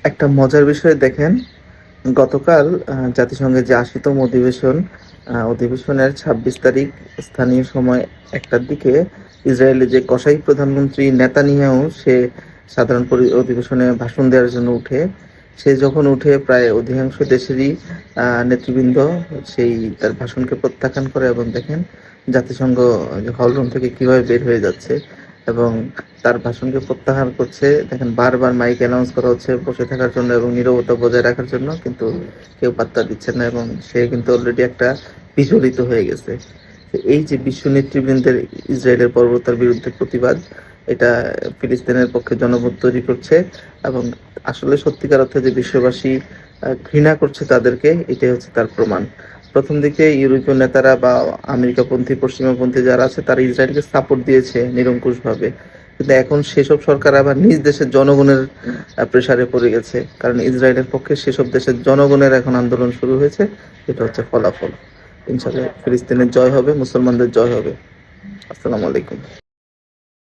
একটা মজার বিষয় দেখেন, গতকাল জাতিসংঘের যে ৮০তম অধিবেশনের ২৬ তারিখ স্থানীয় সময় ১টার দিকে ইসরায়েলের যে কসাই প্রধানমন্ত্রী নেতানিয়াহু সে সাধারণ অধিবেশনে ভাষণ দেওয়ার জন্য উঠে। সে যখন উঠে প্রায় অধিকাংশ দেশেরই নেতৃবৃন্দ সেই তার ভাষণকে প্রত্যাখ্যান করে এবং দেখেন জাতিসংঘ হলরুম থেকে কিভাবে বের হয়ে যাচ্ছে এবং তার ভাষণকে প্রত্যাহার করছে। দেখেন বারবার মাইক অ্যানাউন্স করা হচ্ছে বসে থাকার জন্য এবং নীরবতা বজায় রাখার জন্য, কিন্তু কেউ পাত্তা দিচ্ছে না এবং সে কিন্তু অলরেডি একটা বিচলিত হয়ে গেছে। তো এই যে বিশ্ব নেতৃবৃন্দের ইসরায়েলের বর্বরতার বিরুদ্ধে প্রতিবাদ, এটা ফিলিস্তিনের পক্ষে জনমত তৈরি করছে এবং আসলে সত্যিকার অর্থে যে বিশ্ববাসী ঘৃণা করছে তাদেরকে, এটাই হচ্ছে তার প্রমাণ। প্রথম দিকে ইউরোপীয় নেতারা বা আমেরিকাপন্থী পশ্চিমাপন্থী যারা আছে তারা ইসরায়েলকে সাপোর্ট দিয়েছে নিরঙ্কুশভাবে, কিন্তু এখন সেসব সরকার আবার নিজ দেশের জনগণের প্রেসারে পড়ে গেছে, কারণ ইসরায়েলের পক্ষে সেসব দেশের জনগণের এখন আন্দোলন শুরু হয়েছে। এটা হচ্ছে ফলাফল। ইনশাআল্লাহ ফিলিস্তিনের জয় হবে, মুসলমানদের জয় হবে। আসসালামু আলাইকুম।